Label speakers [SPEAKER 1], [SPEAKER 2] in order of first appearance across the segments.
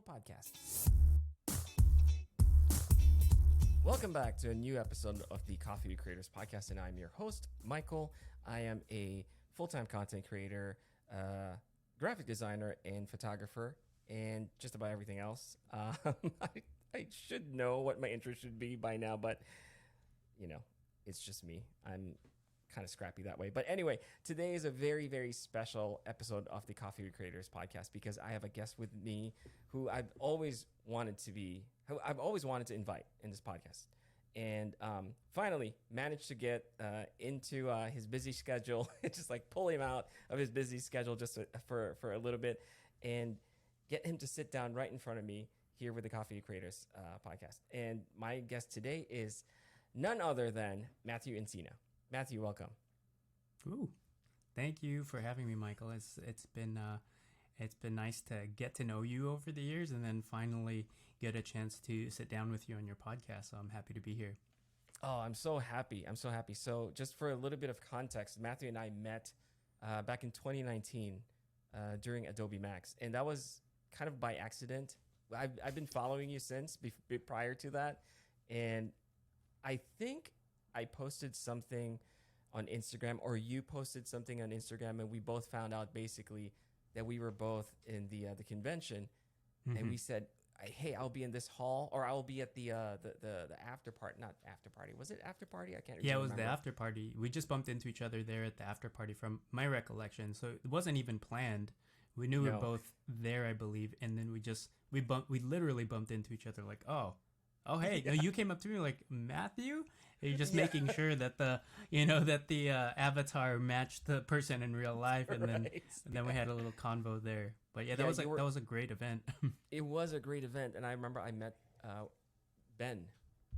[SPEAKER 1] podcast. Welcome back to a new episode of the Coffee with Creators podcast, and I'm your host, Michael. I am a full-time content creator, graphic designer, and photographer, and just about everything else. I should know what my interest should be by now, but you know, it's just me. I'm kind of scrappy that way. But anyway, today is a very, very special episode of the Coffee with Creators podcast because I have a guest with me who I've always wanted to invite in this podcast. And finally managed to get into his busy schedule, just like pull him out of his busy schedule just for a little bit and get him to sit down right in front of me here with the Coffee with Creators podcast. And my guest today is none other than Matthew Encina. Matthew, welcome.
[SPEAKER 2] Ooh, thank you for having me, Michael. It's been nice to get to know you over the years and then finally get a chance to sit down with you on your podcast. So I'm happy to be here.
[SPEAKER 1] Oh, I'm so happy. So just for a little bit of context, Matthew and I met back in 2019 during Adobe Max, and that was kind of by accident. I've been following you since prior to that, and I think I posted something on Instagram, or you posted something on Instagram, and we both found out basically that we were both in the convention, and we said, "Hey, I'll be in this hall, or I'll be at the after party." Not after party. Was it after party? I can't remember.
[SPEAKER 2] Yeah, it was the after party. We just bumped into each other there at the after party, from my recollection. So it wasn't even planned. We knew we were both there, I believe, and then we literally bumped into each other like, oh, hey, yeah. You came up to me like, Matthew? And you're just making sure that the avatar matched the person in real life, and then we had a little convo there. But yeah, that was a great event.
[SPEAKER 1] It was a great event, and I remember I met Ben,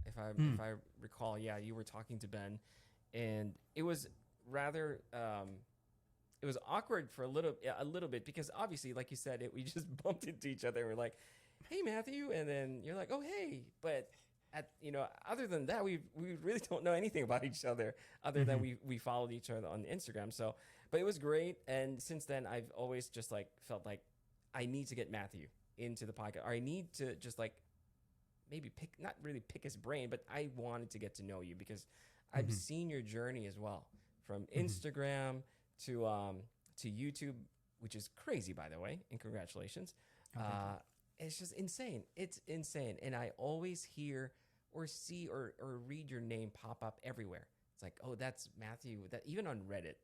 [SPEAKER 1] if I recall. Yeah, you were talking to Ben, and it was rather it was awkward for a little bit because obviously, like you said, we just bumped into each other and we're like, "Hey, Matthew," and then you're like, "Oh, hey," but other than that, we really don't know anything about each other other than we followed each other on Instagram. So, but it was great, and since then, I've always just like felt like I need to get Matthew into the podcast, or I need to just like maybe not really pick his brain, but I wanted to get to know you because I've seen your journey as well, from Instagram to YouTube, which is crazy, by the way, and congratulations. It's just insane. It's insane. And I always hear or see or read your name pop up everywhere. It's like, oh, that's Matthew. That even on Reddit,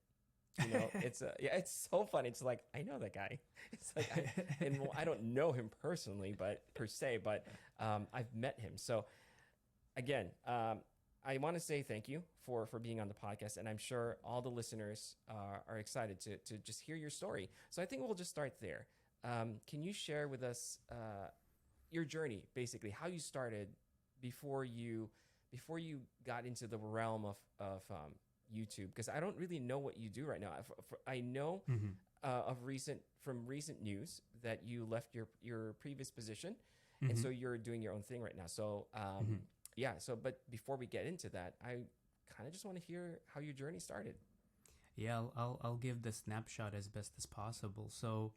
[SPEAKER 1] it's so funny. It's like, I know that guy. It's like, I don't know him personally, but I've met him. So again, I want to say thank you for being on the podcast, and I'm sure all the listeners are excited to just hear your story. So I think we'll just start there. Can you share with us your journey, basically how you started before you got into the realm of YouTube? Because I don't really know what you do right now. I know from recent news that you left your previous position, and so you're doing your own thing right now. So but before we get into that, I kind of just want to hear how your journey started.
[SPEAKER 2] Yeah, I'll give the snapshot as best as possible. So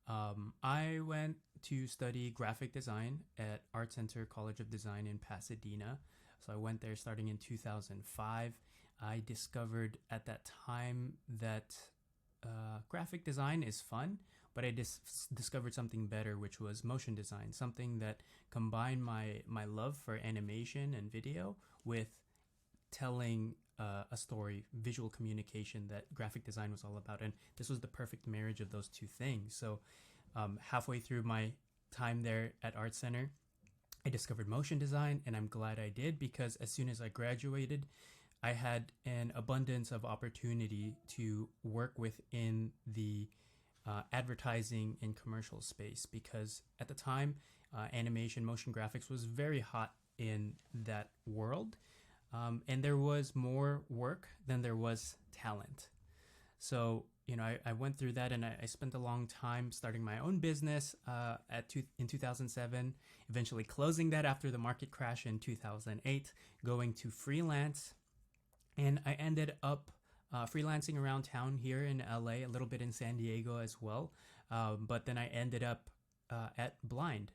[SPEAKER 2] I went to study graphic design at Art Center College of Design in Pasadena. So I went there starting in 2005. I discovered at that time that graphic design is fun, but I discovered something better, which was motion design, something that combined my love for animation and video with telling a story, visual communication, that graphic design was all about. And this was the perfect marriage of those two things. So halfway through my time there at Art Center, I discovered motion design, and I'm glad I did, because as soon as I graduated, I had an abundance of opportunity to work within the advertising and commercial space, because at the time, animation, motion graphics was very hot in that world. And there was more work than there was talent. So, I went through that, and I spent a long time starting my own business in 2007, eventually closing that after the market crash in 2008, going to freelance. And I ended up freelancing around town here in LA, a little bit in San Diego as well. But then I ended up at Blind,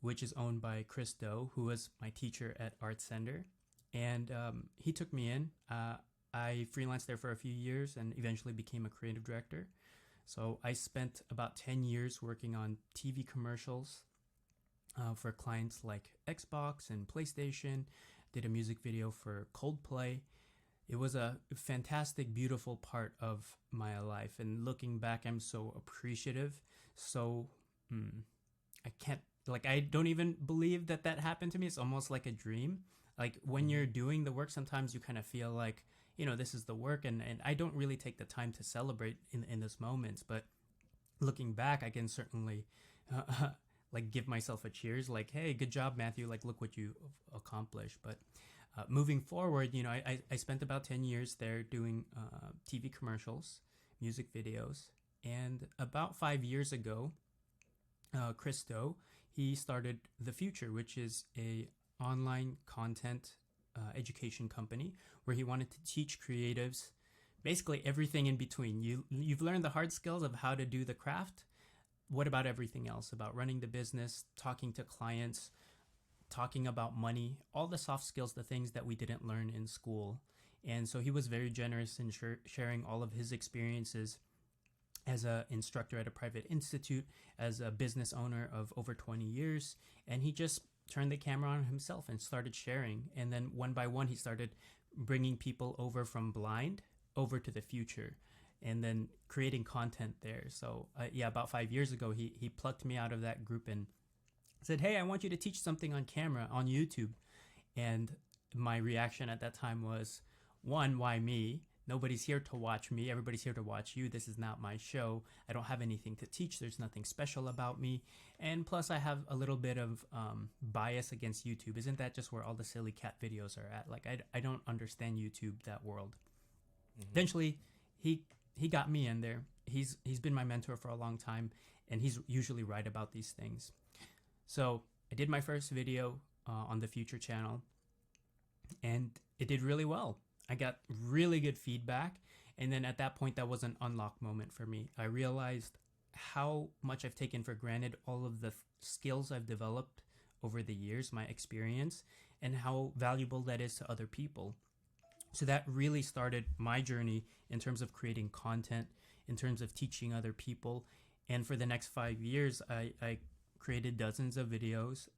[SPEAKER 2] which is owned by Chris Do, who was my teacher at Art Center. And he took me in. I freelanced there for a few years and eventually became a creative director. So I spent about 10 years working on TV commercials for clients like Xbox and PlayStation, did a music video for Coldplay. It was a fantastic, beautiful part of my life. And looking back, I'm so appreciative. So I can't, like, I don't even believe that that happened to me. It's almost like a dream. Like when you're doing the work, sometimes you kind of feel like, you know, this is the work. And I don't really take the time to celebrate in those moments. But looking back, I can certainly like give myself a cheers. Like, hey, good job, Matthew. Like, look what you accomplished. But moving forward, you know, I spent about 10 years there doing TV commercials, music videos. And about 5 years ago, Christo, he started The Future, which is a online content education company where he wanted to teach creatives basically everything in between. You've learned the hard skills of how to do the craft. What about everything else? About running the business, talking to clients, talking about money, all the soft skills, the things that we didn't learn in school. And so he was very generous in sharing all of his experiences as an instructor at a private institute, as a business owner of over 20 years. And he just turned the camera on himself and started sharing. And then one by one, he started bringing people over from Blind over to The Future and then creating content there. So yeah, about 5 years ago, he plucked me out of that group and said, hey, I want you to teach something on camera on YouTube. And my reaction at that time was, one, why me? Nobody's here to watch me. Everybody's here to watch you. This is not my show. I don't have anything to teach. There's nothing special about me. And plus, I have a little bit of bias against YouTube. Isn't that just where all the silly cat videos are at? Like, I don't understand YouTube, that world. Mm-hmm. Eventually, he got me in there. He's been my mentor for a long time, and he's usually right about these things. So I did my first video on the Future channel, and it did really well. I got really good feedback. And then at that point, that was an unlock moment for me. I realized how much I've taken for granted all of the skills I've developed over the years, my experience, and how valuable that is to other people. So that really started my journey in terms of creating content, in terms of teaching other people. And for the next 5 years, I created dozens of videos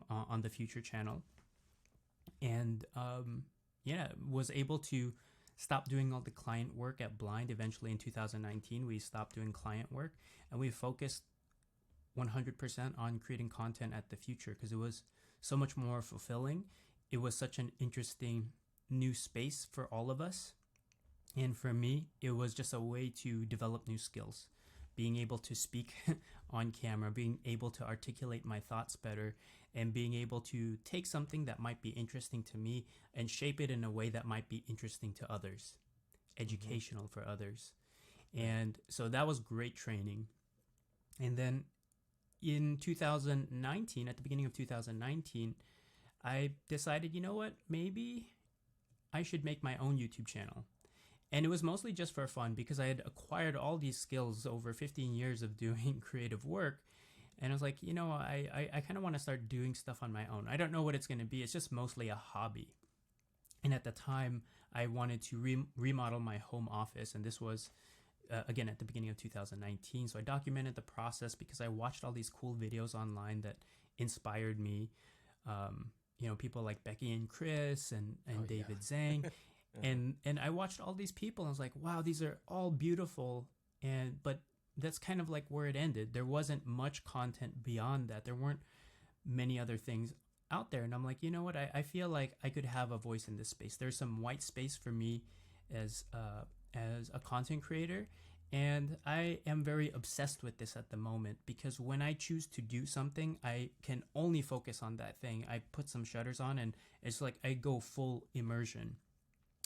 [SPEAKER 2] on the Future channel. And was able to stop doing all the client work at Blind. Eventually in 2019, we stopped doing client work and we focused 100% on creating content at the Future because it was so much more fulfilling. It was such an interesting new space for all of us. And for me, it was just a way to develop new skills, being able to speak on camera, being able to articulate my thoughts better, and being able to take something that might be interesting to me and shape it in a way that might be interesting to others, educational for others. And so that was great training. And then in 2019, at the beginning of 2019, I decided, you know what, maybe I should make my own YouTube channel. And it was mostly just for fun because I had acquired all these skills over 15 years of doing creative work. And I was like, you know, I kind of want to start doing stuff on my own. I don't know what it's going to be. It's just mostly a hobby. And at the time, I wanted to remodel my home office. And this was, again, at the beginning of 2019. So I documented the process because I watched all these cool videos online that inspired me. People like Becky and Chris and David Zhang. And I watched all these people and I was like, wow, these are all beautiful. But that's kind of like where it ended. There wasn't much content beyond that. There weren't many other things out there. And I'm like, you know what? I feel like I could have a voice in this space. There's some white space for me as a content creator. And I am very obsessed with this at the moment because when I choose to do something, I can only focus on that thing. I put some shutters on and it's like I go full immersion.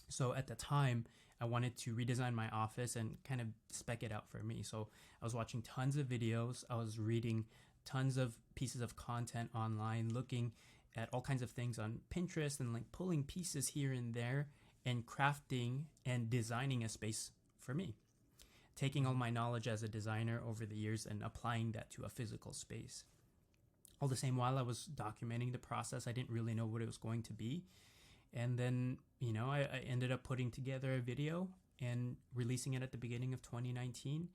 [SPEAKER 2] So at the time, I wanted to redesign my office and kind of spec it out for me. So I was watching tons of videos. I was reading tons of pieces of content online, looking at all kinds of things on Pinterest and like pulling pieces here and there and crafting and designing a space for me. taking all my knowledge as a designer over the years and applying that to a physical space. All the same, while I was documenting the process, I didn't really know what it was going to be. And then, I ended up putting together a video and releasing it at the beginning of 2019.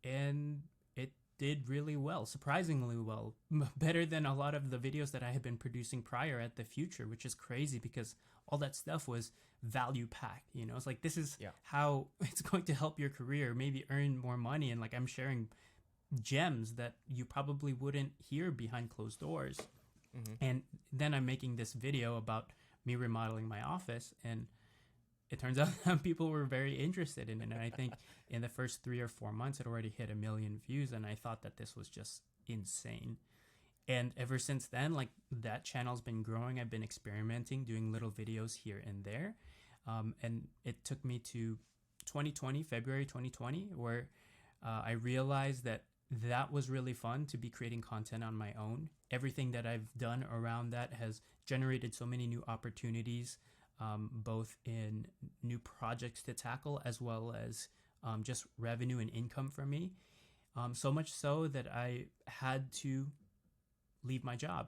[SPEAKER 2] And it did really well, surprisingly well, better than a lot of the videos that I had been producing prior at the Future, which is crazy because all that stuff was value packed. It's like, this is how it's going to help your career, maybe earn more money. And like, I'm sharing gems that you probably wouldn't hear behind closed doors. And then I'm making this video about me remodeling my office, and it turns out that people were very interested in it. And I think in the first 3 or 4 months, it already hit 1 million views. And I thought that this was just insane. And ever since then, like, that channel's been growing. I've been experimenting, doing little videos here and there. And it took me to February 2020, where I realized that was really fun to be creating content on my own. Everything that I've done around that has generated so many new opportunities, both in new projects to tackle as well as just revenue and income for me. So much so that I had to leave my job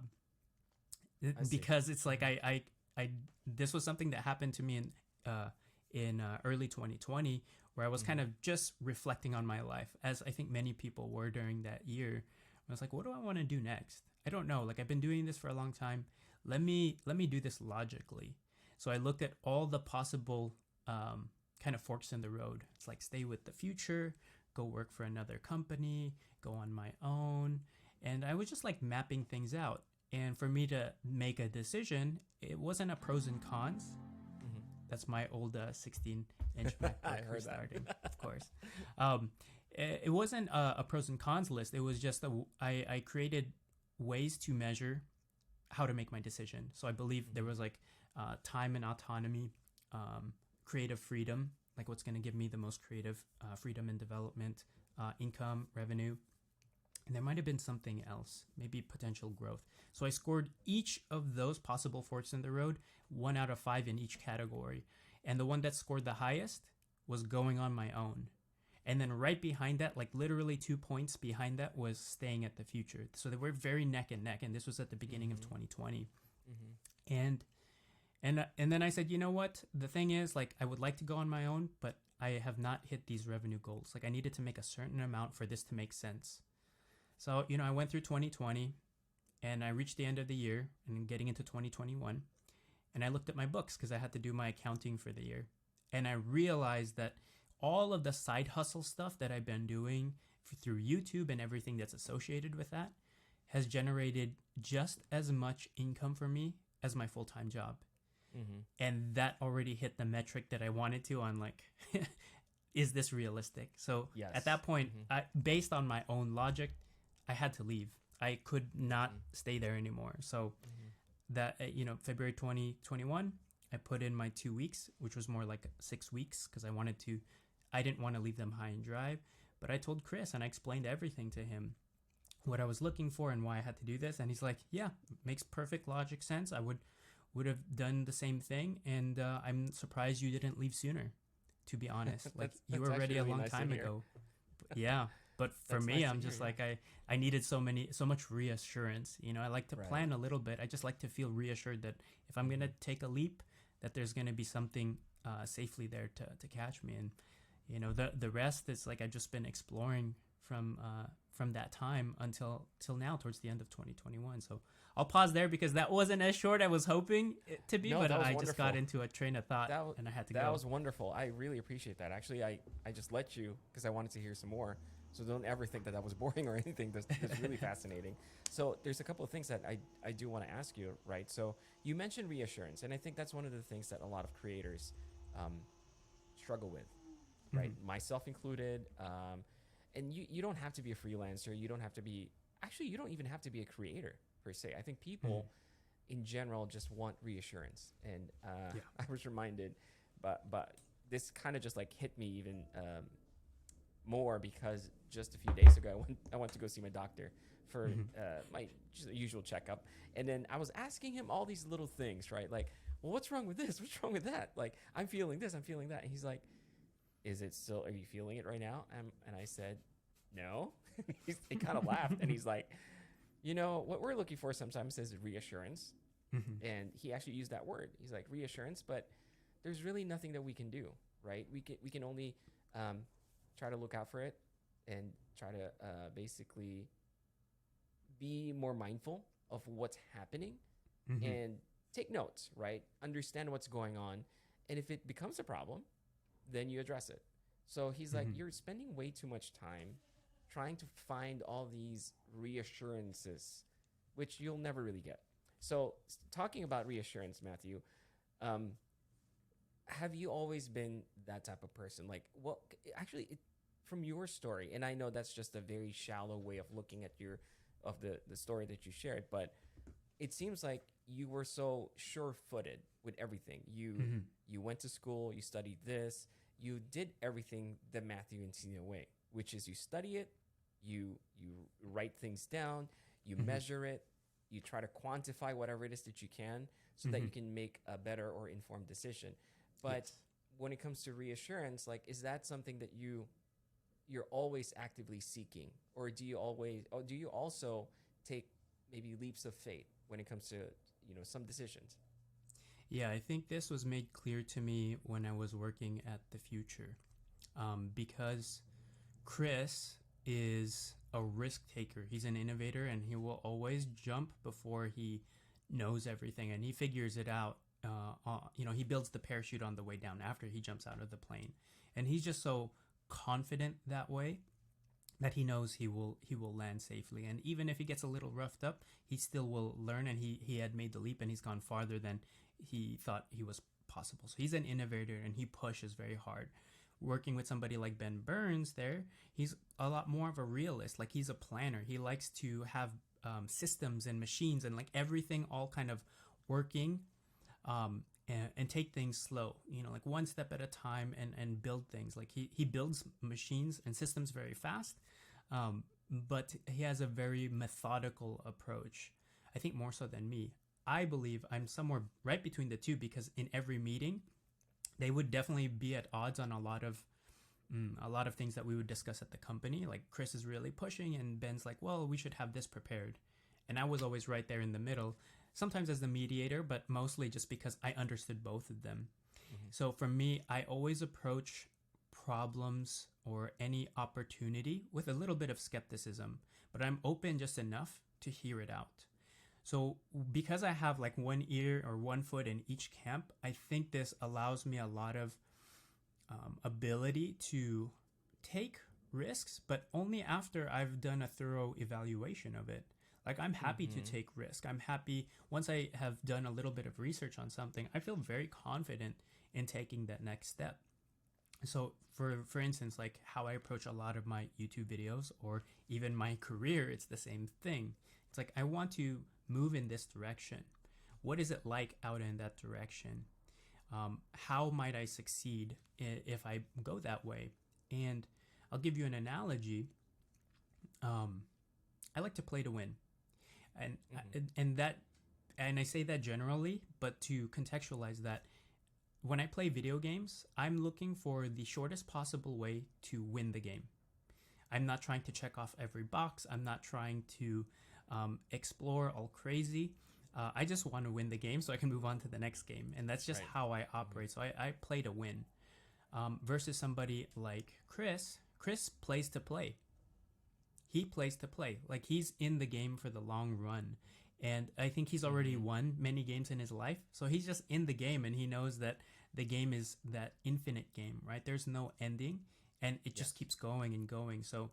[SPEAKER 2] because it's like I this was something that happened to me in early 2020, where I was kind of just reflecting on my life, as I think many people were during that year. I was like, what do I want to do next? I don't know. Like, I've been doing this for a long time. Let me do this logically. So I looked at all the possible kind of forks in the road. It's like, stay with the Future, go work for another company, go on my own. And I was just like mapping things out. And for me to make a decision, it wasn't a pros and cons. That's my old 16-inch MacBook for starting, of course. It wasn't a pros and cons list. It was just I created ways to measure how to make my decision. So I believe there was like time and autonomy, creative freedom, like what's going to give me the most creative freedom and development, income, revenue. And there might have been something else, maybe potential growth. So I scored each of those possible forks in the road, 1 out of 5 in each category. And the one that scored the highest was going on my own. And then right behind that, like literally 2 points behind that, was staying at the Future. So they were very neck and neck. And this was at the beginning of 2020. And then I said, you know what? The thing is, like, I would like to go on my own, but I have not hit these revenue goals. Like, I needed to make a certain amount for this to make sense. So, I went through 2020 and I reached the end of the year and getting into 2021. And I looked at my books because I had to do my accounting for the year. And I realized that all of the side hustle stuff that I've been doing through YouTube and everything that's associated with that has generated just as much income for me as my full-time job. And that already hit the metric that I wanted to on, like, is this realistic? So at that point, based on my own logic, I had to leave. I could not stay there anymore. So that, February 2021, I put in my 2 weeks, which was more like 6 weeks because I didn't want to leave them high and dry. But I told Chris and I explained everything to him, what I was looking for and why I had to do this. And he's like, yeah, makes perfect logic sense. I would have done the same thing. And I'm surprised you didn't leave sooner, to be honest. Like, you were ready a long time ago. Yeah. But for me, I'm just like, I needed so much reassurance. I like to plan a little bit. I just like to feel reassured that if I'm going to take a leap, that there's going to be something safely there to catch me. And, the rest is like, I've just been exploring from that time till now, towards the end of 2021. So I'll pause there because that wasn't as short I was hoping it to be, but I just got into a train of thought and I had to go.
[SPEAKER 1] That was wonderful. I really appreciate that. Actually, I just let you because I wanted to hear some more. So don't ever think that was boring or anything. That's really fascinating. So there's a couple of things that I do want to ask you, right? So you mentioned reassurance, and I think that's one of the things that a lot of creators struggle with, right? Myself included. And you don't have to be a freelancer. You don't even have to be a creator per se. I think people in general just want reassurance. And I was reminded, but this kind of just like hit me even more because just a few days ago I went to go see my doctor for my just usual checkup, and then I was asking him all these little things, right? Like, well, what's wrong with this? What's wrong with that? Like, I'm feeling this, I'm feeling that, and he's like, Is it still, are you feeling it right now? And I said, no. He kind of laughed and he's like, what we're looking for sometimes is reassurance.
[SPEAKER 2] Mm-hmm.
[SPEAKER 1] And he actually used that word. He's like, reassurance, but there's really nothing that we can do, right? We can only try to look out for it and try to basically be more mindful of what's happening
[SPEAKER 2] Mm-hmm.
[SPEAKER 1] and take notes, right? Understand what's going on. And if it becomes a problem, then you address it. So he's like,
[SPEAKER 2] Mm-hmm.
[SPEAKER 1] you're spending way too much time trying to find all these reassurances, which you'll never really get. So, talking about reassurance, Matthew, um, have you always been that type of person? Like, well, actually, from your story, and I know that's just a very shallow way of looking at the story that you shared, but it seems like you were so sure-footed with everything.
[SPEAKER 2] Mm-hmm.
[SPEAKER 1] You went to school, you studied this, you did everything the Matthew Encina way, which is you study it, you write things down, you
[SPEAKER 2] Mm-hmm.
[SPEAKER 1] measure it, you try to quantify whatever it is that you can so that
[SPEAKER 2] Mm-hmm.
[SPEAKER 1] you can make a better or informed decision. But
[SPEAKER 2] Yes.
[SPEAKER 1] when it comes to reassurance, like, is that something that you're always actively seeking, or do you also take maybe leaps of faith when it comes to some decisions?
[SPEAKER 2] Yeah, I think this was made clear to me when I was working at the Future, because Chris is a risk taker. He's an innovator, and he will always jump before he knows everything, and he figures it out. He builds the parachute on the way down after he jumps out of the plane, and he's just so confident that way that he knows he will land safely. And even if he gets a little roughed up, he still will learn. And he had made the leap, and he's gone farther than he thought he was possible. So he's an innovator, and he pushes very hard. Working with somebody like Ben Burns, he's a lot more of a realist. Like, he's a planner. He likes to have systems and machines and like everything all kind of working, and take things slow, like one step at a time, and build things. Like, he builds machines and systems very fast, but he has a very methodical approach. I think more so than me. I believe I'm somewhere right between the two, because in every meeting, they would definitely be at odds on a lot of things that we would discuss at the company. Like, Chris is really pushing, and Ben's like, well, we should have this prepared. And I was always right there in the middle, sometimes as the mediator, but mostly just because I understood both of them.
[SPEAKER 1] Mm-hmm.
[SPEAKER 2] So for me, I always approach problems or any opportunity with a little bit of skepticism, but I'm open just enough to hear it out. So because I have like one ear or one foot in each camp, I think this allows me a lot of ability to take risks, but only after I've done a thorough evaluation of it. Like, I'm happy to
[SPEAKER 1] Mm-hmm.
[SPEAKER 2] take risk. I'm happy once I have done a little bit of research on something. I feel very confident in taking that next step. So for instance, like how I approach a lot of my YouTube videos or even my career, it's the same thing. It's like, I want to move in this direction. What is it like out in that direction? How might I succeed if I go that way? And I'll give you an analogy. I like to play to win, and
[SPEAKER 1] Mm-hmm.
[SPEAKER 2] and I say that generally, but to contextualize that, when I play video games, I'm looking for the shortest possible way to win the game. I'm not trying to check off every box. I'm not trying to explore all crazy. I just want to win the game so I can move on to the next game. And that's just
[SPEAKER 1] Right.
[SPEAKER 2] how I
[SPEAKER 1] Mm-hmm.
[SPEAKER 2] operate. So I play to win. Versus somebody like Chris. Chris plays to play. He plays to play. Like, he's in the game for the long run. And I think he's already
[SPEAKER 1] Mm-hmm.
[SPEAKER 2] won many games in his life. So he's just in the game, and he knows that the game is that infinite game, right? There's no ending, and it just
[SPEAKER 1] Yes.
[SPEAKER 2] keeps going and going. So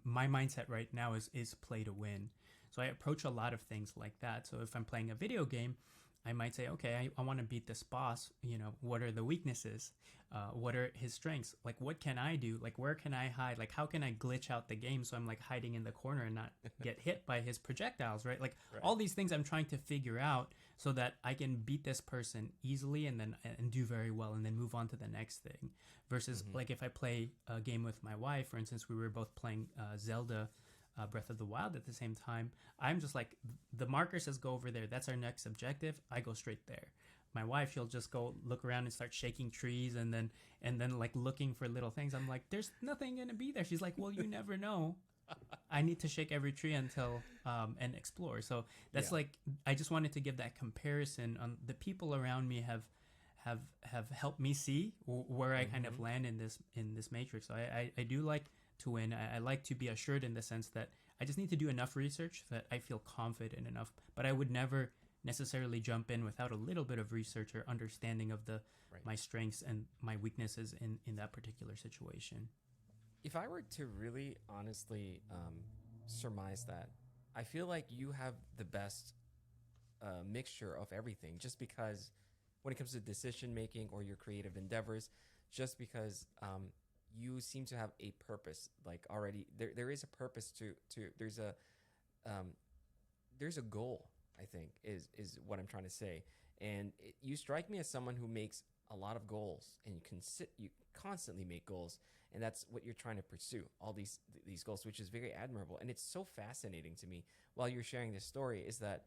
[SPEAKER 2] my mindset right now is play to win. So I approach a lot of things like that. So if I'm playing a video game, I might say, okay, I want to beat this boss. What are the weaknesses? What are his strengths? Like, what can I do? Like, where can I hide? Like, how can I glitch out the game so I'm like hiding in the corner and not get hit by his projectiles, right? Like,
[SPEAKER 1] Right.
[SPEAKER 2] all these things I'm trying to figure out so that I can beat this person easily and do very well and then move on to the next thing. Versus
[SPEAKER 1] Mm-hmm.
[SPEAKER 2] like if I play a game with my wife, for instance, we were both playing Zelda Breath of the Wild at the same time. I'm just like, the marker says go over there. That's our next objective. I go straight there. my wife, she'll just go look around and start shaking trees, and then like looking for little things. I'm like, there's nothing gonna be there. She's like, well, you never know. I need to shake every tree until and explore. So that's like, I just wanted to give that comparison. On the people around me have helped me see where I kind of land in this matrix. So I do like to win. I like to be assured in the sense that I just need to do enough research that I feel confident enough. But I would never necessarily jump in without a little bit of research or understanding of my strengths and my weaknesses in that particular situation.
[SPEAKER 1] If I were to really honestly surmise that, I feel like you have the best mixture of everything, just because when it comes to decision making or your creative endeavors, just because you seem to have a purpose. Like already there is a purpose to there's a goal, I think, is what I'm trying to say. And you strike me as someone who makes a lot of goals, and you constantly make goals, and that's what you're trying to pursue, all these goals, which is very admirable. And it's so fascinating to me while you're sharing this story, is that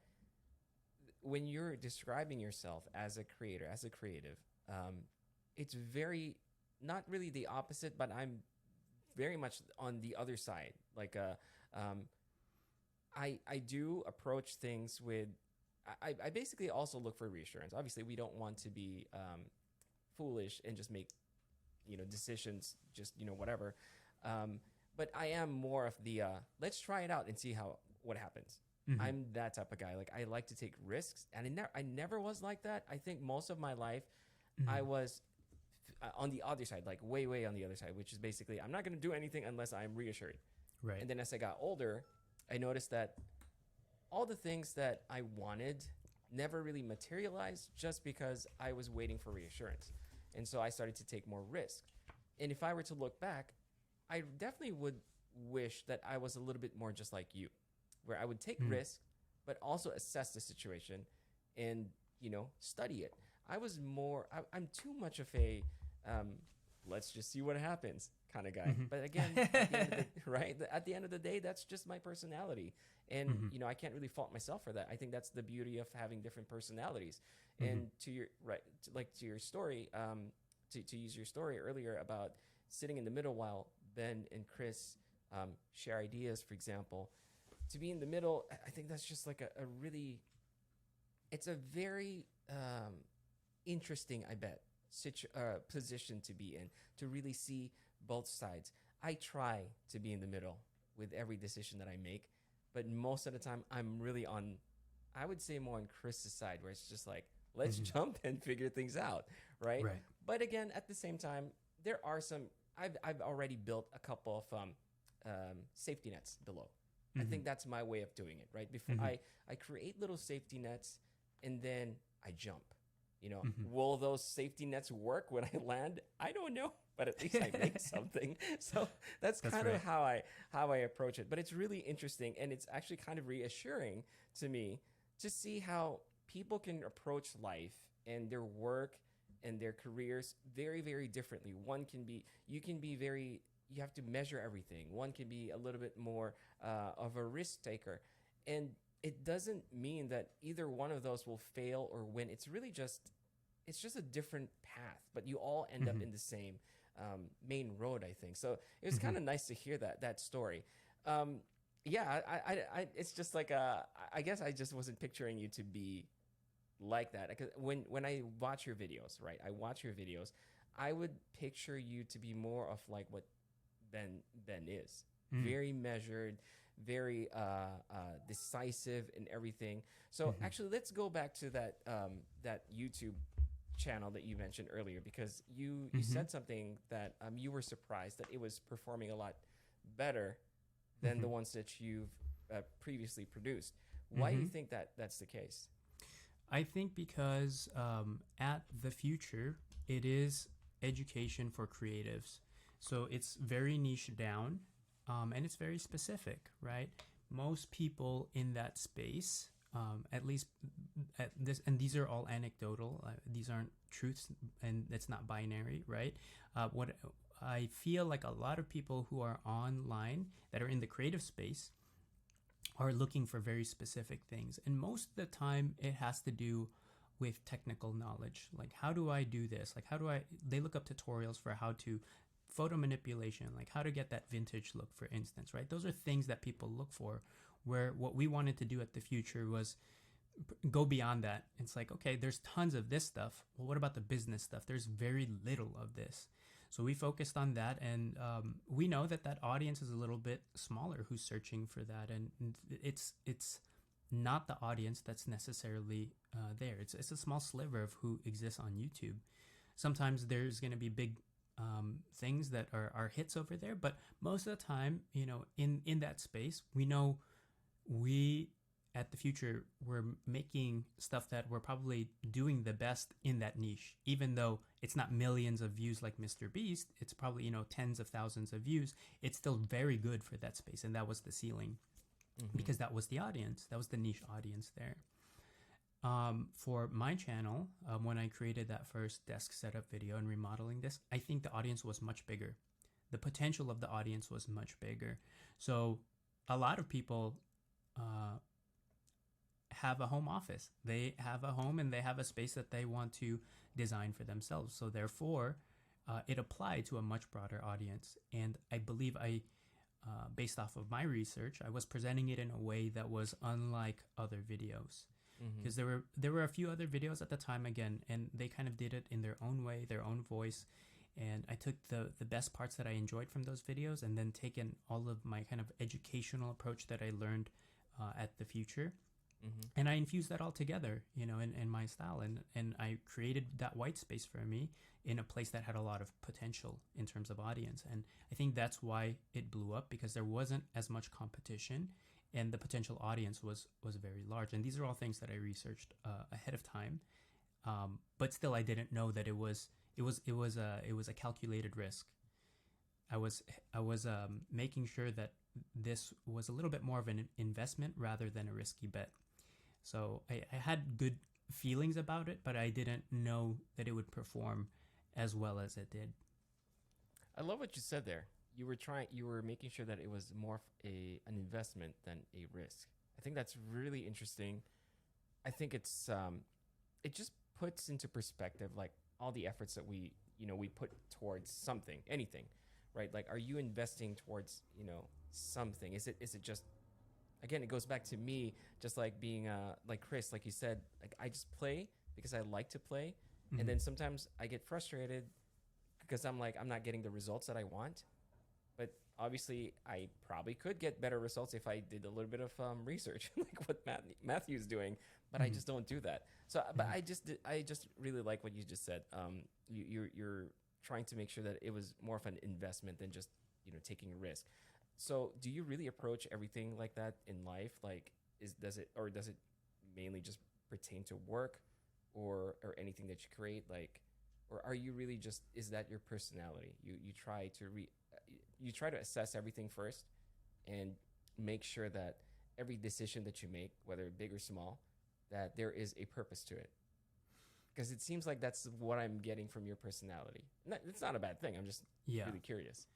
[SPEAKER 1] when you're describing yourself as a creator, as a creative, it's very, not really the opposite, but I'm very much on the other side. Like I do approach things with, I basically also look for reassurance. Obviously, we don't want to be foolish and just make, decisions, just, whatever. But I am more of the, let's try it out and see what happens. Mm-hmm. I'm that type of guy. Like, I like to take risks, and I never was like that. I think most of my life, I was on the other side, like way on the other side, which is basically, I'm not going to do anything unless I'm reassured.
[SPEAKER 2] Right.
[SPEAKER 1] And then as I got older, I noticed that all the things that I wanted never really materialized, just because I was waiting for reassurance. And so I started to take more risk. And if I were to look back, I definitely would wish that I was a little bit more just like you, where I would take risk, but also assess the situation and, study it. I was more, I'm too much of a, let's just see what happens kind of guy. Mm-hmm. But again, at the end of the day, that's just my personality. And, I can't really fault myself for that. I think that's the beauty of having different personalities. And to your story, to use your story earlier about sitting in the middle while Ben and Chris share ideas, for example, to be in the middle, I think that's just like a really, it's a very interesting, I bet, position to be in, to really see both sides. I try to be in the middle with every decision that I make, but most of the time I'm really on, I would say, more on Chris's side, where it's just like, let's jump and figure things out, right? But again, at the same time, there are some, I've already built a couple of safety nets below. I think that's my way of doing it, right? Before I create little safety nets, and then I jump. Will those safety nets work when I land? I don't know, but at least I make something. So that's kind of how I approach it. But it's really interesting, and it's actually kind of reassuring to me to see how people can approach life and their work and their careers very, very differently. You have to measure everything. One can be a little bit more of a risk taker. And it doesn't mean that either one of those will fail or win. It's really just a different path, but you all end up in the same main road, I think. So it was kind of nice to hear that story. It's just like, I guess I just wasn't picturing you to be like that. Because when I watch your videos, right? I would picture you to be more of like what Ben is. Very measured, very decisive in everything. So actually, let's go back to that YouTube channel that you mentioned earlier, because you said something that you were surprised that it was performing a lot better than the ones that you've previously produced. Why do you think that that's the case?
[SPEAKER 2] I think because at the future, it is education for creatives. So it's very niche down, and it's very specific, right? Most people in that space, at least at this, and these are all anecdotal. These aren't truths, and it's not binary, right? What I feel like a lot of people who are online that are in the creative space are looking for very specific things, and most of the time it has to do with technical knowledge. Like, how do I do this? Like, they look up tutorials for how to photo manipulation, like how to get that vintage look, for instance, right? Those are things that people look for, where what we wanted to do at the Futur was go beyond that. It's like, okay, there's tons of this stuff. Well, what about the business stuff? There's very little of this. So we focused on that, and we know that audience is a little bit smaller who's searching for that, and it's not the audience that's necessarily there. It's a small sliver of who exists on YouTube. Sometimes there's going to be big things that are hits over there, but most of the time, in that space, we know we at the Futur, we're making stuff that we're probably doing the best in that niche, even though it's not millions of views like Mr. Beast. It's probably, tens of thousands of views. It's still very good for that space. And that was the ceiling, because that was the audience. That was the niche audience there. For my channel, when I created that first desk setup video and remodeling this, I think the audience was much bigger. The potential of the audience was much bigger. So a lot of people have a home office. They have a home and they have a space that they want to design for themselves. So therefore, it applied to a much broader audience. And I believe based off of my research, I was presenting it in a way that was unlike other videos. Because there were a few other videos at the time, again, and they kind of did it in their own way, their own voice. And I took the best parts that I enjoyed from those videos and then taken all of my kind of educational approach that I learned at the Futur. And I infused that all together, in my style. And I created that white space for me in a place that had a lot of potential in terms of audience. And I think that's why it blew up, because there wasn't as much competition and the potential audience was very large. And these are all things that I researched ahead of time. But still, I didn't know that it was a calculated risk. I was making sure that this was a little bit more of an investment rather than a risky bet. So I had good feelings about it, but I didn't know that it would perform as well as it did.
[SPEAKER 1] I love what you said there. You were making sure that it was more of an investment than a risk. I think that's really interesting. I think it just puts into perspective like all the efforts that we put towards something, anything, right? Like, are you investing towards, something? Is it just, again, it goes back to me, just like being like Chris, like you said, like I just play because I like to play. And then sometimes I get frustrated because I'm like, I'm not getting the results that I want. But obviously I probably could get better results if I did a little bit of research, like what Matthew's doing, but I just don't do that. So, but I just really like what you just said. You're trying to make sure that it was more of an investment than just, taking a risk. So do you really approach everything like that in life? Like, does it mainly just pertain to work or anything that you create? Like, or are you really just, is that your personality? You try to assess everything first and make sure that every decision that you make, whether big or small, that there is a purpose to it. Because it seems like that's what I'm getting from your personality. It's not a bad thing. I'm just really curious.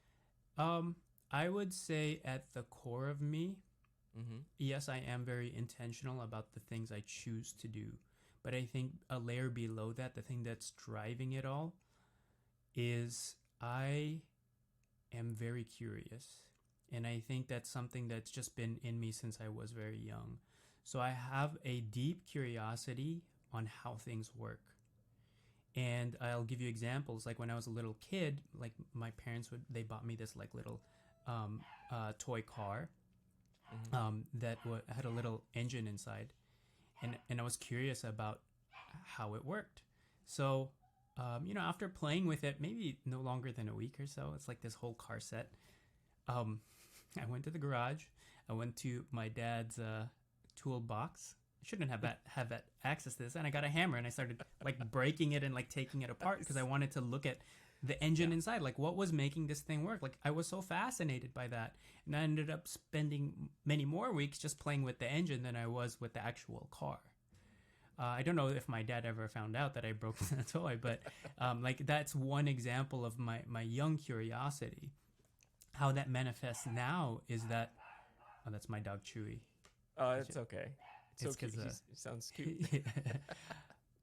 [SPEAKER 2] I would say at the core of me, yes, I am very intentional about the things I choose to do. But I think a layer below that, the thing that's driving it all, is I am very curious. And I think that's something that's just been in me since I was very young. So I have a deep curiosity on how things work. And I'll give you examples. Like when I was a little kid, like my parents they bought me this like little toy car that had a little engine inside. And I was curious about how it worked. So, after playing with it, maybe no longer than a week or so, it's like this whole car set. I went to the garage. I went to my dad's toolbox. I shouldn't have that access to this. And I got a hammer and I started like breaking it and like taking it apart because I wanted to look at the engine inside, like what was making this thing work. Like I was so fascinated by that. And I ended up spending many more weeks just playing with the engine than I was with the actual car. I don't know if my dad ever found out that I broke the toy, but like that's one example of my young curiosity. How that manifests now is that, oh, that's my dog Chewy.
[SPEAKER 1] Oh, it's okay. It's okay. He sounds cute.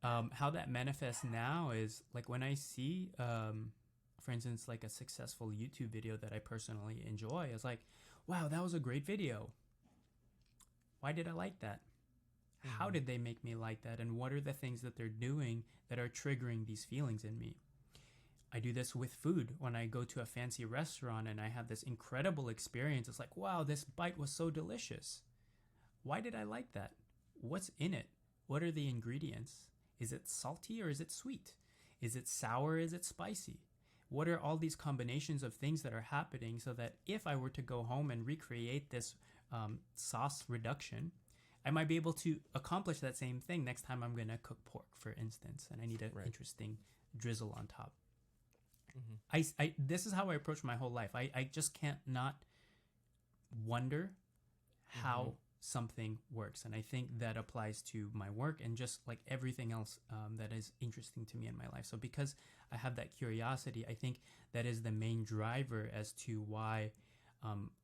[SPEAKER 2] How that manifests now is like when I see, for instance, like a successful YouTube video that I personally enjoy, it's like, wow, that was a great video. Why did I like that? How did they make me like that? And what are the things that they're doing that are triggering these feelings in me? I do this with food. When I go to a fancy restaurant and I have this incredible experience, it's like, wow, this bite was so delicious. Why did I like that? What's in it? What are the ingredients? Is it salty or is it sweet? Is it sour or is it spicy? What are all these combinations of things that are happening so that if I were to go home and recreate this sauce reduction, I might be able to accomplish that same thing next time I'm going to cook pork, for instance, and I need an interesting drizzle on top. This is how I approach my whole life. I just can't not wonder how something works. And I think that applies to my work and just like everything else that is interesting to me in my life. So because I have that curiosity, I think that is the main driver as to why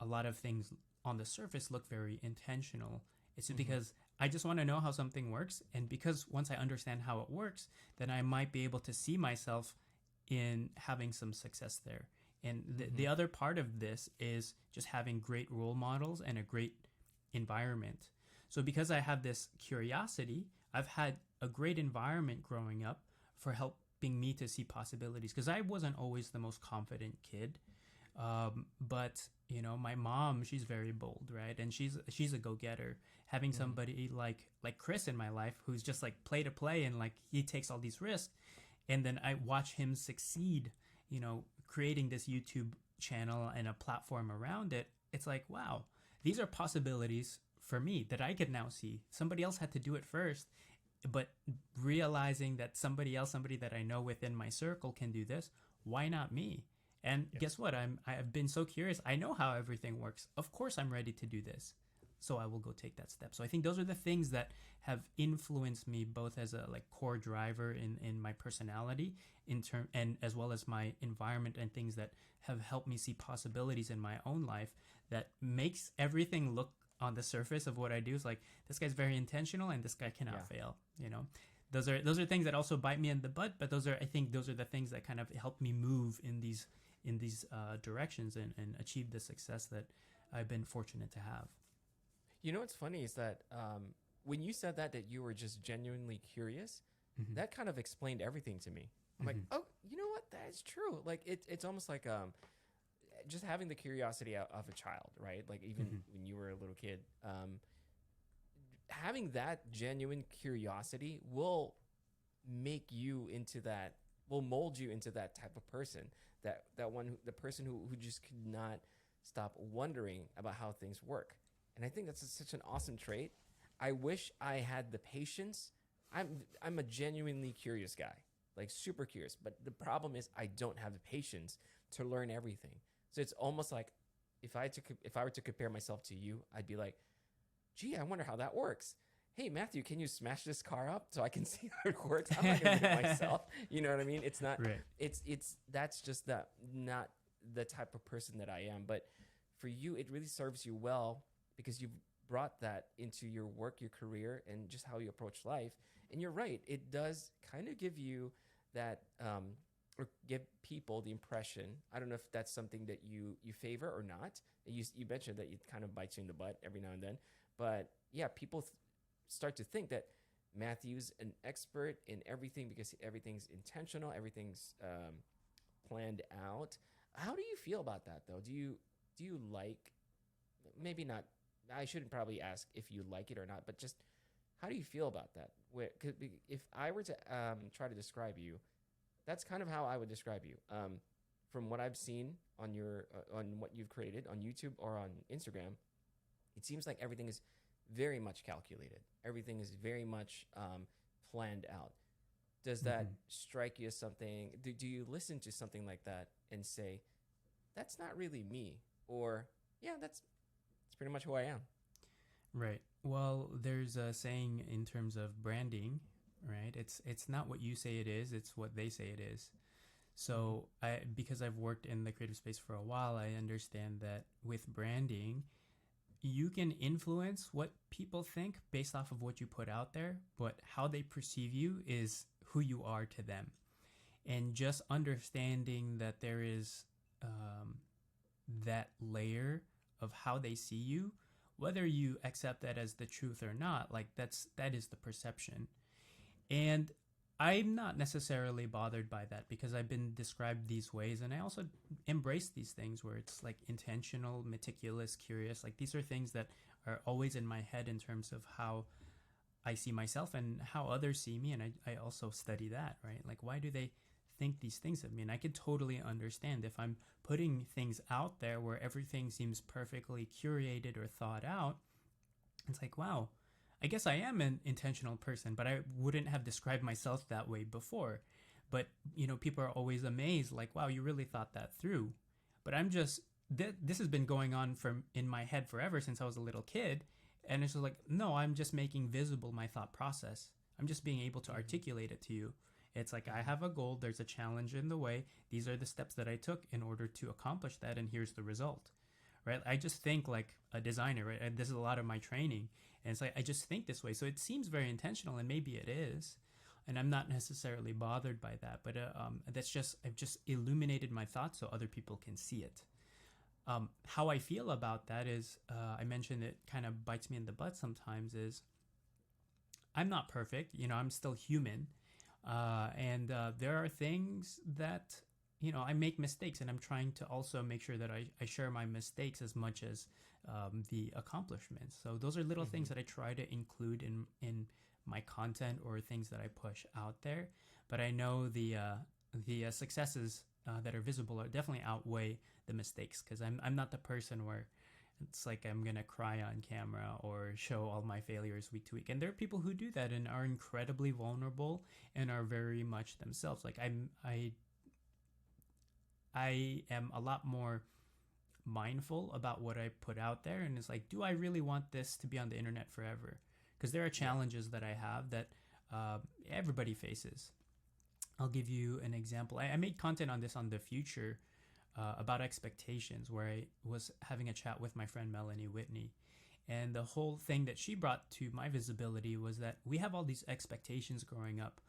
[SPEAKER 2] a lot of things on the surface look very intentional. It's because I just want to know how something works. And because once I understand how it works, then I might be able to see myself in having some success there. And the other part of this is just having great role models and a great environment. So because I have this curiosity, I've had a great environment growing up for helping me to see possibilities. Because I wasn't always the most confident kid. But you know, my mom, she's very bold, right? And she's a go-getter. Having somebody like Chris in my life, who's just like play to play, and like he takes all these risks, and then I watch him succeed, you know, creating this YouTube channel and a platform around it. It's like, wow, these are possibilities for me that I could now see. Somebody else had to do it first, but realizing that somebody that I know within my circle can do this, why not me? And guess what? I've been so curious. I know how everything works. Of course, I'm ready to do this. So I will go take that step. So I think those are the things that have influenced me both as a like core driver in my personality and as well as my environment and things that have helped me see possibilities in my own life that makes everything look on the surface of what I do is like, this guy's very intentional and this guy cannot fail, you know? Those are things that also bite me in the butt, but I think those are the things that kind of help me move in these directions and achieve the success that I've been fortunate to have.
[SPEAKER 1] You know what's funny is that when you said that you were just genuinely curious, that kind of explained everything to me. I'm like, oh, you know what? That is true. Like it's almost like just having the curiosity of a child, right? Like even when you were a little kid, having that genuine curiosity will make you into that, will mold you into that type of person. The person who just could not stop wondering about how things work. And I think that's such an awesome trait. I wish I had the patience. I'm a genuinely curious guy, like super curious. But the problem is I don't have the patience to learn everything. So it's almost like if I were to compare myself to you, I'd be like, gee, I wonder how that works. Hey, Matthew, can you smash this car up so I can see how it works? I'm not going to do it myself. You know what I mean? It's not,
[SPEAKER 2] right.
[SPEAKER 1] That's just not the type of person that I am. But for you, it really serves you well because you've brought that into your work, your career, and just how you approach life. And you're right. It does kind of give you that, or give people the impression. I don't know if that's something that you favor or not. You mentioned that it kind of bites you in the butt every now and then. But yeah, people start to think that Matthew's an expert in everything because everything's intentional, everything's planned out. How do you feel about that, though? Do you like, maybe not, I shouldn't probably ask if you like it or not, but just how do you feel about that? If I were to try to describe you, that's kind of how I would describe you. From what I've seen on on what you've created on YouTube or on Instagram, it seems like everything is very much calculated. Everything is very much planned out. Does that strike you as something? Do you listen to something like that and say, that's not really me? Or, yeah, that's pretty much who I am. Right.
[SPEAKER 2] Well, there's a saying in terms of branding, right? It's not what you say it is, it's what they say it is. So because I've worked in the creative space for a while, I understand that with branding, you can influence what people think based off of what you put out there, but how they perceive you is who you are to them. And just understanding that there is that layer of how they see you, whether you accept that as the truth or not, like that is the perception. And I'm not necessarily bothered by that because I've been described these ways, and I also embrace these things where it's like intentional, meticulous, curious. Like these are things that are always in my head in terms of how I see myself and how others see me. And I also study that, right? Like, why do they think these things of me? And I can totally understand if I'm putting things out there where everything seems perfectly curated or thought out. It's like, wow, I guess I am an intentional person, but I wouldn't have described myself that way before. But, people are always amazed, like, wow, you really thought that through. But I'm just, this has been going on in my head forever since I was a little kid. And it's just like, no, I'm just making visible my thought process. I'm just being able to articulate it to you. It's like, I have a goal, there's a challenge in the way. These are the steps that I took in order to accomplish that, and here's the result. Right? I just think like a designer, right? And this is a lot of my training. And it's like, I just think this way. So it seems very intentional, and maybe it is. And I'm not necessarily bothered by that. But I've just illuminated my thoughts so other people can see it. How I feel about that is, I mentioned it kind of bites me in the butt sometimes, is I'm not perfect. I'm still human. And there are things that, I make mistakes, and I'm trying to also make sure that I share my mistakes as much as the accomplishments. So those are little things that I try to include in my content or things that I push out there. But I know the successes that are visible are definitely outweigh the mistakes, because I'm not the person where it's like I'm gonna cry on camera or show all my failures week to week. And there are people who do that and are incredibly vulnerable and are very much themselves. Like I am a lot more mindful about what I put out there, and it's like, do I really want this to be on the internet forever? Because there are challenges that I have that everybody faces. I'll give you an example. I made content on this on the future about expectations, where I was having a chat with my friend Melanie Whitney. And the whole thing that she brought to my visibility was that we have all these expectations growing up,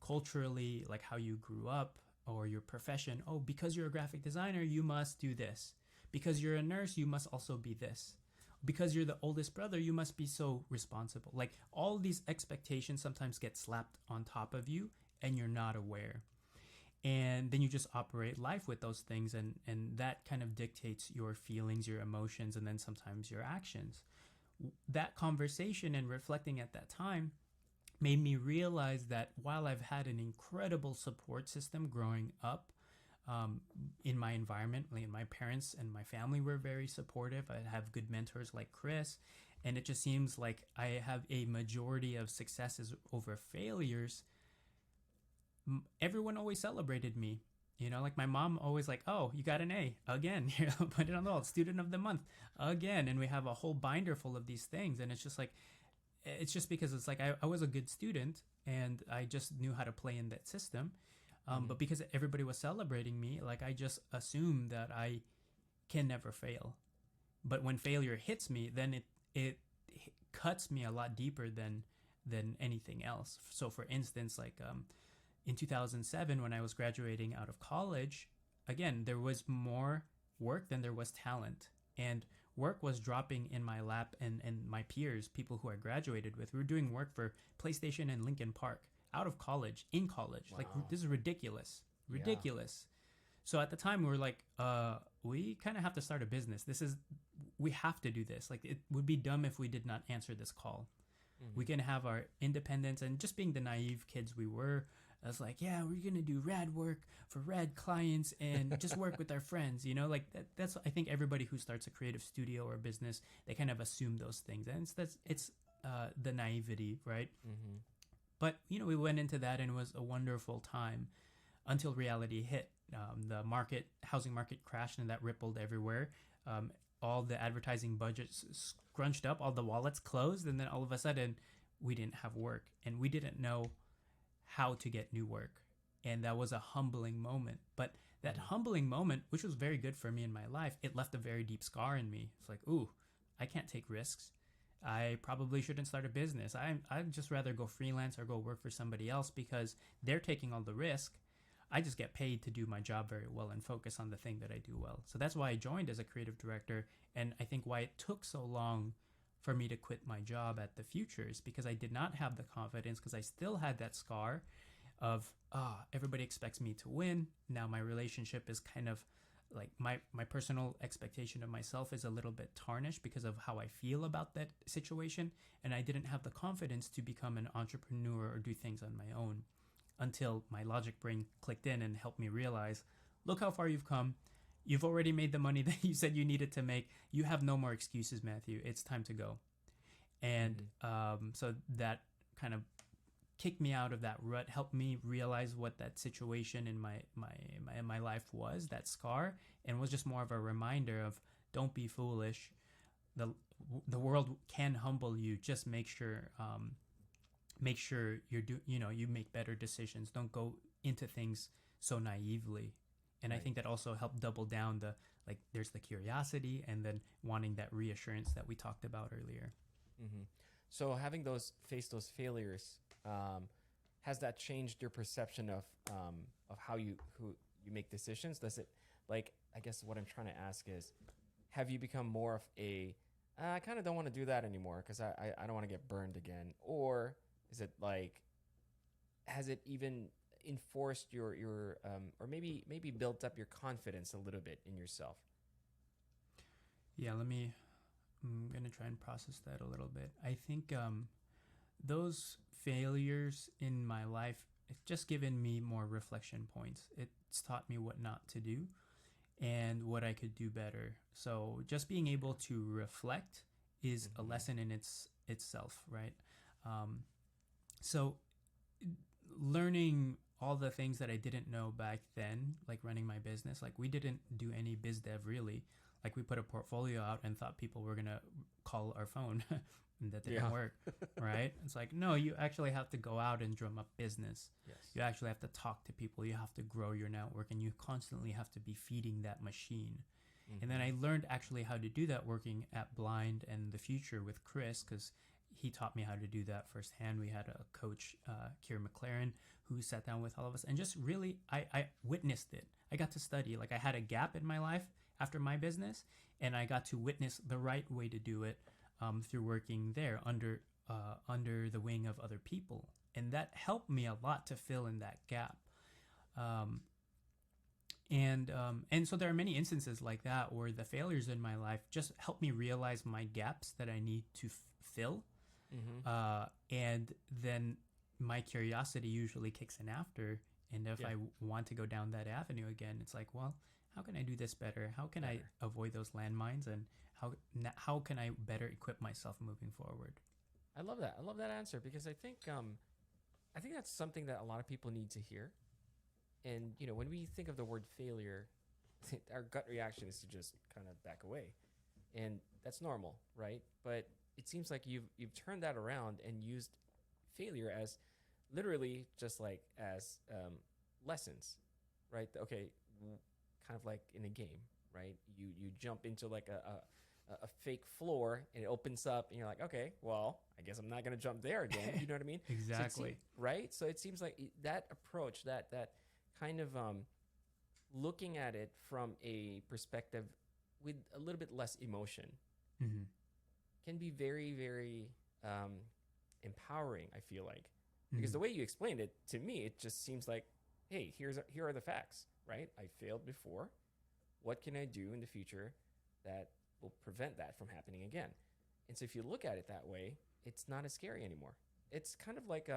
[SPEAKER 2] culturally, like how you grew up or your profession. Oh, because you're a graphic designer, you must do this. Because you're a nurse, you must also be this. Because you're the oldest brother, you must be so responsible. Like all these expectations sometimes get slapped on top of you and you're not aware. And then you just operate life with those things, and that kind of dictates your feelings, your emotions, and then sometimes your actions. That conversation and reflecting at that time made me realize that while I've had an incredible support system growing up in my environment, like my parents and my family were very supportive. I have good mentors like Chris, and it just seems like I have a majority of successes over failures. Everyone always celebrated me. Like my mom always like, oh, you got an A again. Put it on the wall, student of the month again. And we have a whole binder full of these things. And it's just like, it's just because it's like I was a good student and I just knew how to play in that system. But because everybody was celebrating me, like I just assumed that I can never fail. But when failure hits me, then it cuts me a lot deeper than anything else. So for instance, like in 2007, when I was graduating out of college, again, there was more work than there was talent. And work was dropping in my lap, and my peers, people who I graduated with, we were doing work for PlayStation and Lincoln Park out of college, in college. Wow. Like, this is ridiculous. Ridiculous. Yeah. So at the time, we were like, we kind of have to start a business. We have to do this. Like, it would be dumb if we did not answer this call. We can have our independence, and just being the naive kids we were, I was like, yeah, we're going to do rad work for rad clients and just work with our friends, like that's, I think everybody who starts a creative studio or business, they kind of assume those things. And it's the naivety, right? But, we went into that and it was a wonderful time until reality hit. The housing market crashed, and that rippled everywhere. All the advertising budgets scrunched up, all the wallets closed, and then all of a sudden we didn't have work, and we didn't know how to get new work. And that was a humbling moment. But that humbling moment, which was very good for me in my life, it left a very deep scar in me. It's like, ooh, I can't take risks. I probably shouldn't start a business. I'd just rather go freelance or go work for somebody else because they're taking all the risk. I just get paid to do my job very well and focus on the thing that I do well. So that's why I joined as a creative director. And I think why it took so long for me to quit my job at the Futures, because I did not have the confidence, because I still had that scar of, everybody expects me to win. Now my relationship is kind of like my personal expectation of myself is a little bit tarnished because of how I feel about that situation. And I didn't have the confidence to become an entrepreneur or do things on my own until my logic brain clicked in and helped me realize, look how far you've come. You've already made the money that you said you needed to make. You have no more excuses, Matthew. It's time to go. And so that kind of kicked me out of that rut, helped me realize what that situation in my life was, that scar, and was just more of a reminder of, don't be foolish. The world can humble you. Just make sure you make better decisions. Don't go into things so naively. And right. I think that also helped double down there's the curiosity and then wanting that reassurance that we talked about earlier.
[SPEAKER 1] Mm-hmm. So having faced those failures, has that changed your perception of how you make decisions? Does it, I guess what I'm trying to ask is, have you become more of I kind of don't want to do that anymore because I don't want to get burned again? Or is it has it even enforced your or maybe built up your confidence a little bit in yourself?
[SPEAKER 2] Yeah, I'm going to try and process that a little bit. I think those failures in my life, it's just given me more reflection points. It's taught me what not to do and what I could do better. So just being able to reflect is a lesson in itself, right? So learning all the things that I didn't know back then, like running my business, we didn't do any biz dev really. We put a portfolio out and thought people were going to call our phone and that didn't work, right? It's no, you actually have to go out and drum up business.
[SPEAKER 1] Yes.
[SPEAKER 2] You actually have to talk to people. You have to grow your network, and you constantly have to be feeding that machine. Mm-hmm. And then I learned actually how to do that working at Blind and the Future with Chris, because he taught me how to do that firsthand. We had a coach, Kira McLaren, who sat down with all of us and just really, I witnessed it. I got to study. I had a gap in my life after my business, and I got to witness the right way to do it through working there under the wing of other people. And that helped me a lot to fill in that gap. And so there are many instances like that where the failures in my life just help me realize my gaps that I need to fill. Mm-hmm. And then my curiosity usually kicks in after. And if I want to go down that avenue again, it's well, how can I do this better? How can I avoid those landmines? And how can I better equip myself moving forward?
[SPEAKER 1] I love that. I love that answer, because I think that's something that a lot of people need to hear. And, when we think of the word failure, our gut reaction is to just kind of back away. And that's normal, right? But it seems like you've turned that around and used failure as literally just as lessons, right? Okay, kind of like in a game, right? You jump into a fake floor and it opens up and you're like, okay, well, I guess I'm not going to jump there again. You know what I mean?
[SPEAKER 2] Exactly.
[SPEAKER 1] Right? So it seems like that approach, that kind of looking at it from a perspective with a little bit less emotion can be very, very empowering, I feel like. Because the way you explained it, to me, it just seems like, hey, here are the facts, right? I failed before. What can I do in the future that will prevent that from happening again? And so if you look at it that way, it's not as scary anymore. It's kind of like,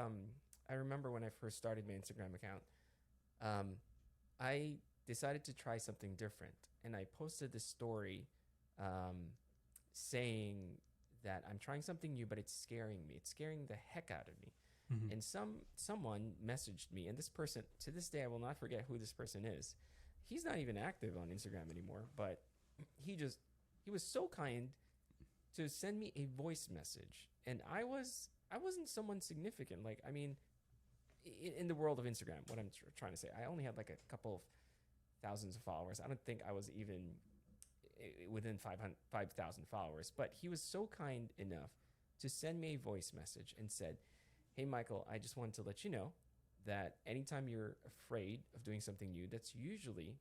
[SPEAKER 1] I remember when I first started my Instagram account, I decided to try something different. And I posted this story saying that I'm trying something new, but it's scaring me. It's scaring the heck out of me. Mm-hmm. And someone messaged me, and this person, to this day, I will not forget who this person is. He's not even active on Instagram anymore, but he was so kind to send me a voice message. And I wasn't someone significant. In the world of Instagram, what I'm trying to say, I only had a couple of thousands of followers. I don't think I was even within 5,000 followers. But he was so kind enough to send me a voice message and said, "Hey, Michael, I just wanted to let you know that anytime you're afraid of doing something new, that's usually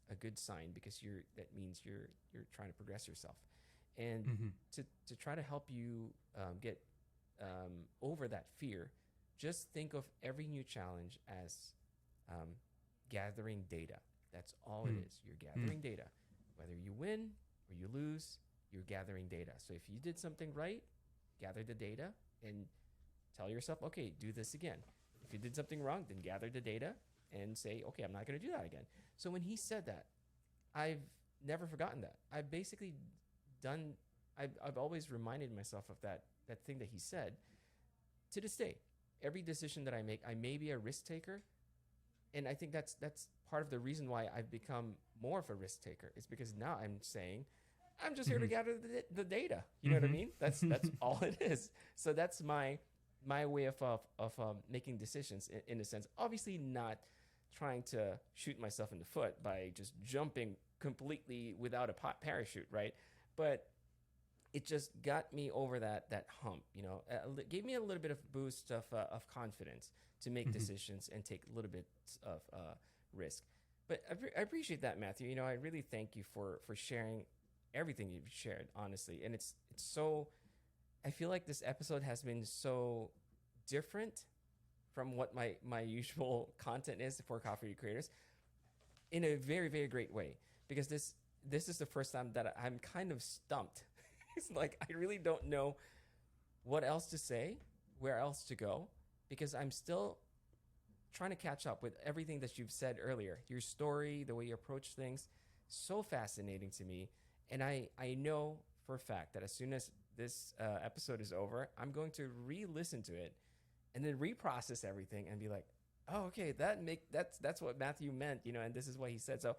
[SPEAKER 1] a good sign because that means you're trying to progress yourself, and
[SPEAKER 2] Mm-hmm.
[SPEAKER 1] to try to help you get over that fear, just think of every new challenge as um, gathering data. That's all it is. You're gathering data. Whether you win or you lose, you're gathering data. So if you did something right, gather the data and tell yourself, okay, do this again. If you did something wrong, then gather the data and say, okay, I'm not going to do that again." So when he said that, I've never forgotten that. I've basically done, I've always reminded myself of that thing that he said. To this day, every decision that I make, I may be a risk taker. And I think that's part of the reason why I've become more of a risk taker. It's because now I'm saying, I'm just here to gather the data. You know what I mean? That's all it is. So that's my way of making decisions in a sense. Obviously, not trying to shoot myself in the foot by just jumping completely without a parachute, right? But it just got me over that hump. Gave me a little bit of boost of confidence to make decisions and take a little bit of risk. But I appreciate that, Matthew. I really thank you for sharing everything you've shared, honestly. And it's so, I feel like this episode has been so different from what my usual content is for coffee creators, in a very, very great way, because this is the first time that I'm kind of stumped. It's like I really don't know what else to say, where else to go, because I'm still trying to catch up with everything that you've said earlier. Your story, the way you approach things, so fascinating to me. And I know for a fact that as soon as this episode is over, I'm going to re-listen to it and then reprocess everything and be like, oh, okay, that's what Matthew meant, and this is what he said. So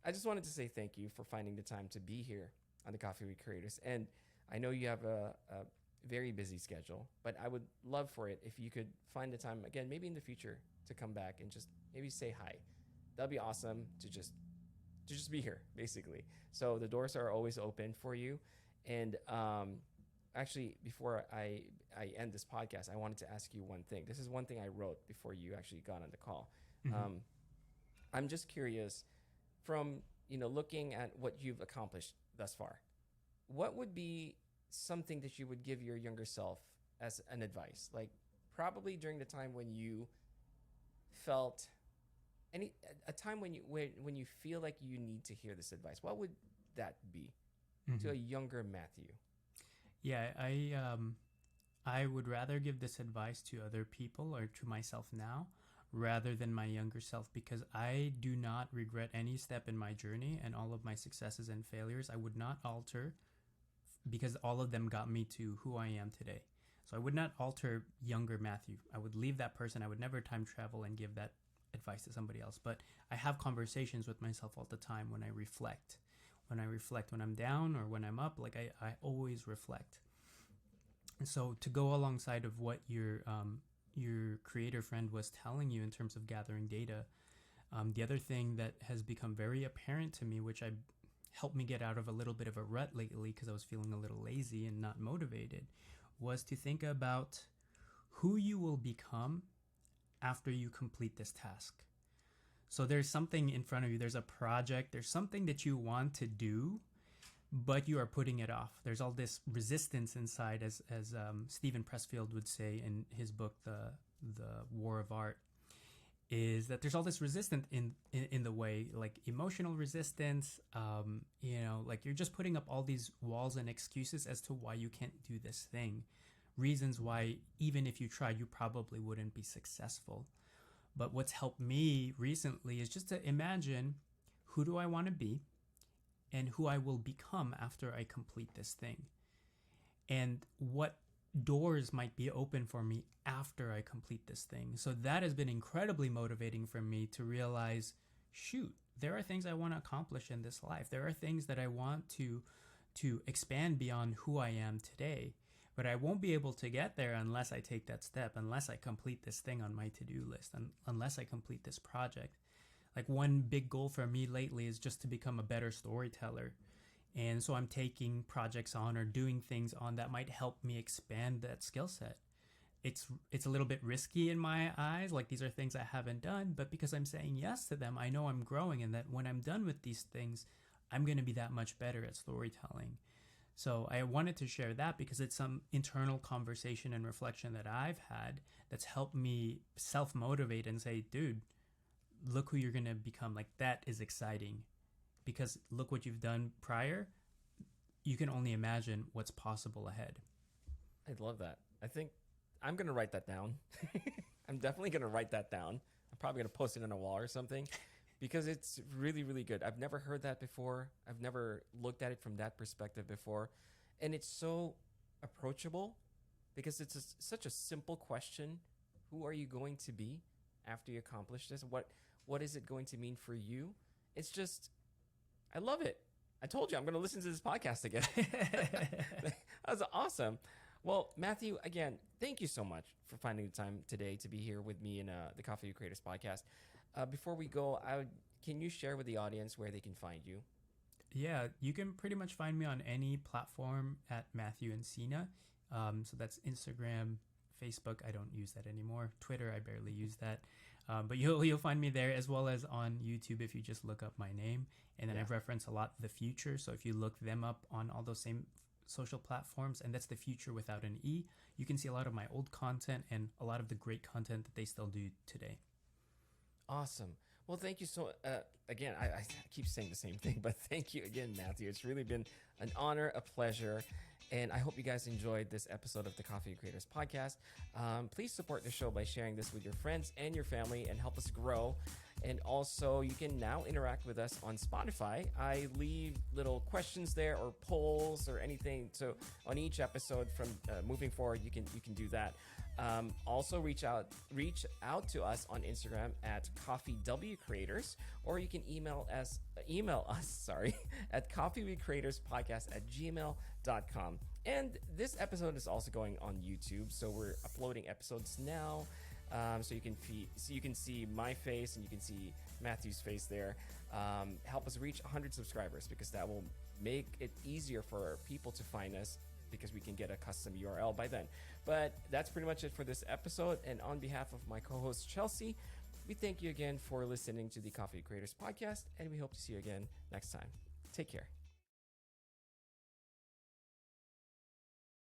[SPEAKER 1] I just wanted to say thank you for finding the time to be here on the Coffee with Creators. And I know you have a very busy schedule, but I would love for it if you could find the time again, maybe in the future, to come back and just maybe say hi. That'd be awesome to just be here, basically. So the doors are always open for you. And actually, before I end this podcast, I wanted to ask you one thing. This is one thing I wrote before you actually got on the call. I'm just curious, from looking at what you've accomplished thus far, what would be something that you would give your younger self as an advice? Like probably during the time when you felt a time when you feel like you need to hear this advice. What would that be to a younger Matthew?
[SPEAKER 2] Yeah, I would rather give this advice to other people or to myself now rather than my younger self, because I do not regret any step in my journey, and all of my successes and failures I would not alter, because all of them got me to who I am today. So I would not alter younger Matthew. I would leave that person. I would never time travel and give that advice to somebody else. But I have conversations with myself all the time when I reflect. When I'm down or when I'm up, like I always reflect. And so to go alongside of what your creator friend was telling you in terms of gathering data, the other thing that has become very apparent to me, which helped me get out of a little bit of a rut lately because I was feeling a little lazy and not motivated, was to think about who you will become after you complete this task. So there's something in front of you, there's a project, there's something that you want to do, but you are putting it off. There's all this resistance inside, as Stephen Pressfield would say in his book, The War of Art, is that there's all this resistance in the way, like emotional resistance, like you're just putting up all these walls and excuses as to why you can't do this thing. Reasons why, even if you tried, you probably wouldn't be successful. But what's helped me recently is just to imagine, who do I want to be and who I will become after I complete this thing, and what doors might be open for me after I complete this thing. So that has been incredibly motivating for me to realize, shoot, there are things I want to accomplish in this life. There are things that I want to expand beyond who I am today. But I won't be able to get there unless I take that step, unless I complete this thing on my to-do list, unless I complete this project. Like one big goal for me lately is just to become a better storyteller. And so I'm taking projects on or doing things on that might help me expand that skill set. It's a little bit risky in my eyes, like these are things I haven't done, but because I'm saying yes to them, I know I'm growing, and that when I'm done with these things, I'm going to be that much better at storytelling. So I wanted to share that because it's some internal conversation and reflection that I've had that's helped me self-motivate and say, dude, look who you're going to become. Like, that is exciting because look what you've done prior. You can only imagine what's possible ahead.
[SPEAKER 1] I love that. I think I'm going to write that down. I'm definitely going to write that down. I'm probably going to post it on a wall or something because it's really, really good. I've never heard that before. I've never looked at it from that perspective before. And it's so approachable because it's such a simple question. Who are you going to be after you accomplish this? What is it going to mean for you? It's just, I love it. I told you I'm going to listen to this podcast again. That was awesome. Well, Matthew, again, thank you so much for finding the time today to be here with me in the Coffee with Creators podcast. Before we go, can you share with the audience where they can find you?
[SPEAKER 2] Yeah, you can pretty much find me on any platform at Matthew Encina. So that's Instagram, Facebook. I don't use that anymore. Twitter, I barely use that. But you'll find me there, as well as on YouTube if you just look up my name. And then I've referenced a lot The Future. So if you look them up on all those same social platforms, and that's The Future without an E, you can see a lot of my old content and a lot of the great content that they still do today.
[SPEAKER 1] Awesome. Well, thank you so again, I keep saying the same thing, but thank you again, Matthew. It's really been an honor, a pleasure, and I hope you guys enjoyed this episode of the Coffee Creators podcast. Please support the show by sharing this with your friends and your family and help us grow. And also, you can now interact with us on Spotify. I leave little questions there or polls or anything. So on each episode from moving forward, you can do that. Also, reach out to us on Instagram at CoffeeWCreators, or you can email us at coffeewithcreatorspodcast@gmail.com. And this episode is also going on YouTube, so we're uploading episodes now. So you can see my face and you can see Matthew's face there. Help us reach 100 subscribers because that will make it easier for people to find us because we can get a custom URL by then. But that's pretty much it for this episode. And on behalf of my co-host Chelsea, we thank you again for listening to the Coffee Creators podcast, and we hope to see you again next time. Take care.